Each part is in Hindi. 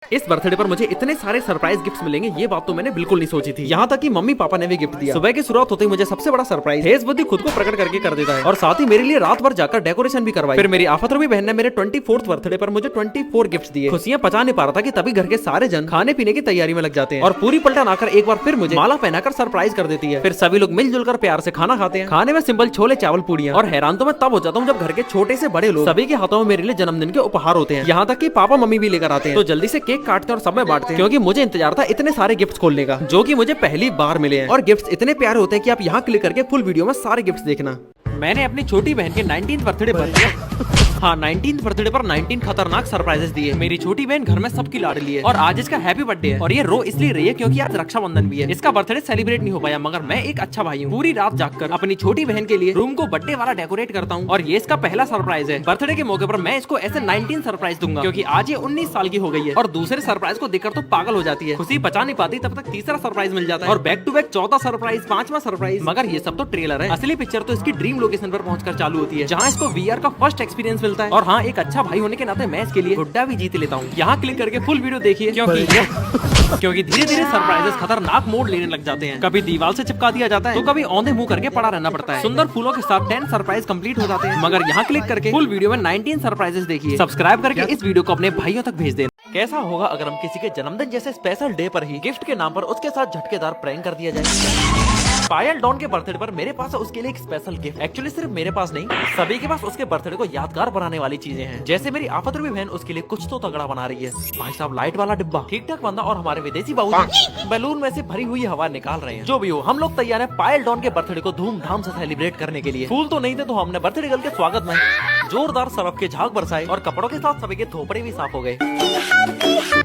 इस बर्थडे पर मुझे इतने सारे सरप्राइज गिफ्ट्स मिलेंगे, ये बात तो मैंने बिल्कुल नहीं सोची थी। यहाँ तक कि मम्मी पापा ने भी गिफ्ट दिया। सुबह की शुरुआत होते ही मुझे सबसे बड़ा सरप्राइज हेज बुद्धि खुद को प्रकट करके कर देता है और साथ ही मेरे लिए रात भर जाकर डेकोरेशन भी करवाई। फिर मेरी आफत रूबी बहन ने मेरे 24th बर्थडे पर मुझे 24 गिफ्ट दिए। खुशियां पचा नहीं पा रहा था कि तभी घर के सारे जन खाने पीने की तैयारी में लग जाते हैं और पूरी पलटन आकर एक बार फिर मुझे माला पहनाकर सरप्राइज कर देती है। फिर सभी लोग मिलजुल कर प्यार से खाना खाते हैं। खाने में सिंपल छोले चावल पूड़ियां। और हैरान तो मैं तब हो जाता हूँ जब घर के छोटे से बड़े लोग सभी के हाथों में मेरे लिए जन्मदिन के उपहार होते हैं। यहाँ तक कि पापा मम्मी भी लेकर आते हैं तो जल्दी से केक काटते हैं और सब में बांटते हैं, क्योंकि मुझे इंतजार था इतने सारे गिफ्ट्स खोलने का जो कि मुझे पहली बार मिले हैं। और गिफ्ट्स इतने प्यारे होते हैं कि आप यहाँ क्लिक करके फुल वीडियो में सारे गिफ्ट्स देखना। मैंने अपनी छोटी बहन के 19th बर्थडे पर 19th बर्थडे पर 19 खतरनाक सरप्राइजेस दिए। मेरी छोटी बहन घर में सबकी लाडली है और आज इसका हैप्पी बर्थडे है और ये रो इसलिए रही है क्योंकि आज रक्षाबंधन भी है। इसका बर्थडे सेलिब्रेट नहीं हो पाया, मगर मैं एक अच्छा भाई हूँ। पूरी रात जागकर अपनी छोटी बहन के लिए रूम को बर्थडे वाला डेकोरेट करता हूँ और ये इसका पहला सरप्राइज है। बर्थडे के मौके पर मैं इसको ऐसे 19 सरप्राइज दूंगा क्योंकि आज ये 19 साल की हो गई है और दूसरे सरप्राइज को देखकर तो पागल हो जाती है। खुशी बचा नहीं पाती तब तक तीसरा सरप्राइज मिल जाता है और बैक टू बैक चौथा सरप्राइज, पांचवा सरप्राइज। मगर ये सब तो ट्रेलर है, असली पिक्चर तो इसकी ड्रीम लोकेशन पर पहुंचकर चालू होती है जहाँ इसको VR का फर्स्ट एक्सपीरियंस मिलता है। और हाँ, एक अच्छा भाई होने के नाते मैं इसके लिए गुड्डा भी जीत लेता हूँ। यहाँ क्लिक करके फुल वीडियो देखिए क्योंकि धीरे धीरे सरप्राइजेस खतरनाक मोड लेने लग जाते हैं। कभी दीवार से चिपका दिया जाता है तो कभी औंधे मुंह करके पड़ा रहना पड़ता है। सुंदर फूलों के साथ 10 सरप्राइज कंप्लीट हो जाते हैं। मगर यहाँ क्लिक करके फुल वीडियो में 19 सरप्राइजेस देखिए। सब्सक्राइब करके इस वीडियो को अपने भाइयों तक भेज देना। कैसा होगा अगर हम किसी के जन्मदिन जैसे स्पेशल डे पर ही गिफ्ट के नाम पर उसके साथ झटकेदार प्रैंक कर दिया जाए। पायल डॉन के बर्थडे पर मेरे पास उसके लिए एक स्पेशल गिफ्ट। एक्चुअली सिर्फ मेरे पास नहीं, सभी के पास उसके बर्थडे को यादगार बनाने वाली चीजें हैं। जैसे मेरी आफत रूबी बहन उसके लिए कुछ तो तगड़ा बना रही है। भाई साहब, लाइट वाला डिब्बा, ठीक ठाक बंदा और हमारे विदेशी बाबू बैलून में से भरी हुई हवा निकाल रहे हैं। जो भी हो, हम लोग तैयार है पायल डॉन के बर्थडे को धूमधाम से सेलिब्रेट करने के लिए। फूल तो नहीं थे तो हमने बर्थडे गर्ल के स्वागत में जोरदार सरफ के झाग बरसाए और कपड़ों के साथ सभी के थोपड़े भी साफ हो गए।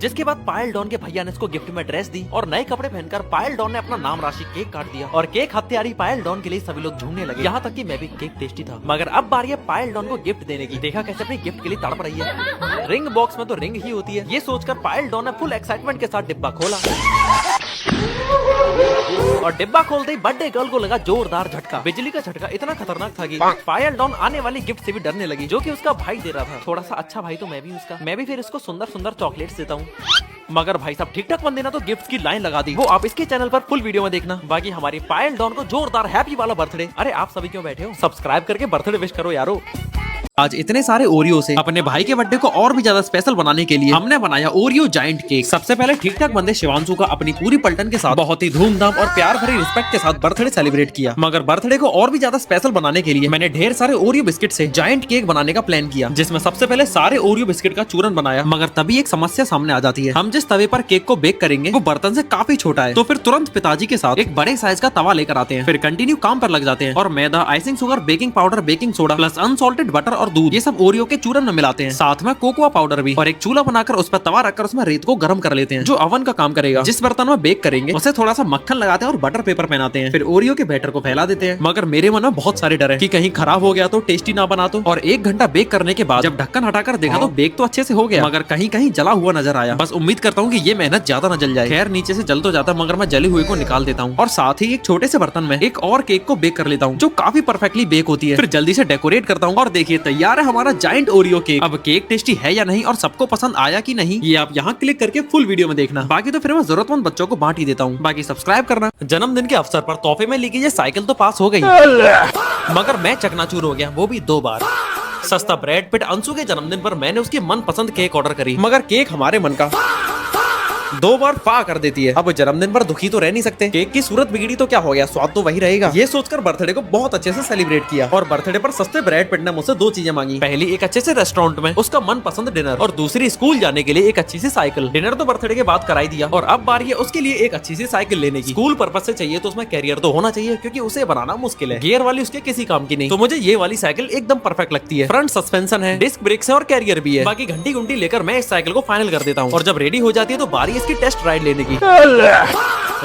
जिसके बाद पायल डॉन के भैया ने इसको गिफ्ट में ड्रेस दी और नए कपड़े पहनकर पायल डॉन ने अपना नाम राशि केक काट दिया और केक हत्यारी पायल डॉन के लिए सभी लोग झूमने लगे। यहाँ तक कि मैं भी केक टेस्टी था। मगर अब बारी है पायल डॉन को गिफ्ट देने की। देखा कैसे अपने गिफ्ट के लिए तड़प रही है। रिंग बॉक्स में तो रिंग ही होती है। ये सोचकर पायल डॉन ने फुल एक्साइटमेंट के साथ डिब्बा खोला और डिब्बा खोलते ही बर्थडे गर्ल को लगा जोरदार झटका। बिजली का झटका इतना खतरनाक था कि पायल डॉन आने वाली गिफ्ट से भी डरने लगी, जो कि उसका भाई दे रहा था। थोड़ा सा अच्छा भाई तो मैं भी उसका, मैं भी फिर इसको सुंदर सुंदर चॉकलेट्स देता हूँ। मगर भाई साहब, ठीक ठाक बंदे ना तो गिफ्ट की लाइन लगा दी। वो आप इसके चैनल पर फुल वीडियो में देखना। बाकी हमारी पायल डॉन को जोरदार हैप्पी वाला बर्थडे। अरे आप सभी क्यों बैठे हो? सब्सक्राइब करके बर्थडे विश करो यारो। आज इतने सारे ओरियो से अपने भाई के बर्थडे को और भी ज्यादा स्पेशल बनाने के लिए हमने बनाया ओरियो जाइंट केक। सबसे पहले ठीक ठाक बंदे शिवांशु का अपनी पूरी पलटन के साथ बहुत ही धूमधाम और प्यार भरी रिस्पेक्ट के साथ बर्थडे सेलिब्रेट किया। मगर बर्थडे को और भी ज्यादा स्पेशल बनाने के लिए मैंने ढेर सारे ओरियो बिस्किट से जाइंट केक बनाने का प्लान किया, जिसमें सबसे पहले सारे ओरियो बिस्किट का चूरन बनाया। मगर तभी एक समस्या सामने आ जाती है। हम जिस तवे पर केक को बेक करेंगे वो बर्तन से काफी छोटा है, तो फिर तुरंत पिताजी के साथ एक बड़े साइज का तवा लेकर आते हैं। फिर कंटिन्यू काम पर लग जाते हैं और मैदा, icing sugar, baking powder, baking soda plus unsalted butter और दूध, ये सब ओरियो के चूरन में मिलाते हैं। साथ में कोकोआ पाउडर भी, और एक चूल्हा बनाकर उस पर तवा रखकर उसमें रेत को गर्म कर लेते हैं, जो अवन का काम करेगा। जिस बर्तन में बेक करेंगे उसे थोड़ा सा मक्खन लगाते हैं और बटर पेपर पहनाते हैं। फिर ओरियो के बैटर को फैला देते हैं। मगर मेरे मन में बहुत सारे डर है कि कहीं खराब हो गया तो, टेस्टी ना बना तो। और 1 घंटा बेक करने के बाद जब ढक्कन हटाकर देखा तो बेक तो अच्छे से हो गया, मगर कहीं कहीं जला हुआ नजर आया। बस उम्मीद करता हूँ कि ये मेहनत ज्यादा न जल जाए। खैर, नीचे से जल तो जाता, मगर मैं जले हुए को निकाल देता हूँ और साथ ही एक छोटे से बर्तन में एक और केक को बेक कर लेता हूँ, जो काफी परफेक्टली बेक होती है। फिर जल्दी से डेकोरेट करता हूँ और देखिए तैयार है हमारा जाइंट ओरियो केक। अब केक टेस्टी है या नहीं और सबको पसंद आया कि नहीं, ये आप यहाँ क्लिक करके फुल वीडियो में देखना। बाकी तो फिर मैं जरूरतमंद बच्चों को बांट ही देता हूँ। बाकी सब्सक्राइब करना। जन्मदिन के अवसर पर तोहफे में लीजिए साइकिल तो पास हो गई, मगर मैं चकनाचूर हो गया, वो भी 2 बार। सस्ता ब्रैड पिट अंशु के जन्मदिन पर मैंने उसकी मनपसंद केक ऑर्डर करी, मगर केक हमारे मन का 2 बार पा कर देती है। अब जन्मदिन पर दुखी तो रह नहीं सकते। केक की सूरत बिगड़ी तो क्या हो गया, स्वाद तो वही रहेगा। ये सोचकर बर्थडे को बहुत अच्छे से सेलिब्रेट किया और बर्थडे पर सस्ते ब्रेड पिट ने मुझसे 2 चीजें मांगी। पहली, एक अच्छे से रेस्टोरेंट में उसका मनपसंद डिनर, और दूसरी स्कूल जाने के लिए एक अच्छी सी साइकिल। डिनर तो बर्थडे के बाद कराई दिया और अब बारी है उसके लिए एक अच्छी सी साइकिल लेने की। स्कूल पर्पज से चाहिए तो उसमें कैरियर तो होना चाहिए, क्योंकि उसे बनाना मुश्किल है। गियर वाली उसके किसी काम की नहीं, तो मुझे ये वाली साइकिल एकदम परफेक्ट लगती है। फ्रंट सस्पेंशन है, डिस्क ब्रेक्स है और कैरियर भी है। बाकी घंटी घंटी लेकर मैं इस साइकिल को फाइनल कर देता हूँ और जब रेडी हो जाती है तो बारी इसकी टेस्ट राइड लेने की,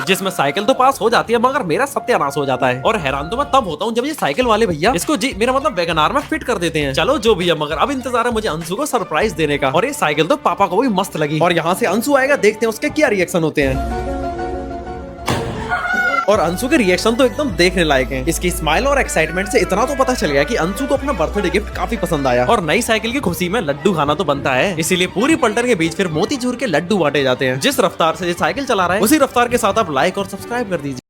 जिसमें साइकिल तो पास हो जाती है मगर मेरा सत्यानाश हो जाता है। और हैरान तो मैं तब होता हूँ जब ये साइकिल वाले भैया इसको जी मेरा मतलब वैगनार में फिट कर देते हैं। चलो जो भैया, मगर अब इंतजार है मुझे अंशु को सरप्राइज देने का। और ये साइकिल तो पापा को भी मस्त लगी और यहाँ से अंशु आएगा, देखते हैं उसके क्या रिएक्शन होते हैं। और अंशु के रिएक्शन तो एकदम देखने लायक हैं। इसकी स्माइल और एक्साइटमेंट से इतना तो पता चल गया कि अंशु को अपना बर्थडे गिफ्ट काफी पसंद आया। और नई साइकिल की खुशी में लड्डू खाना तो बनता है, इसीलिए पूरी पलटन के बीच फिर मोतीचूर के लड्डू बांटे जाते हैं। जिस रफ्तार से ये साइकिल चला रहा है उसी रफ्तार के साथ आप लाइक और सब्सक्राइब कर दीजिए।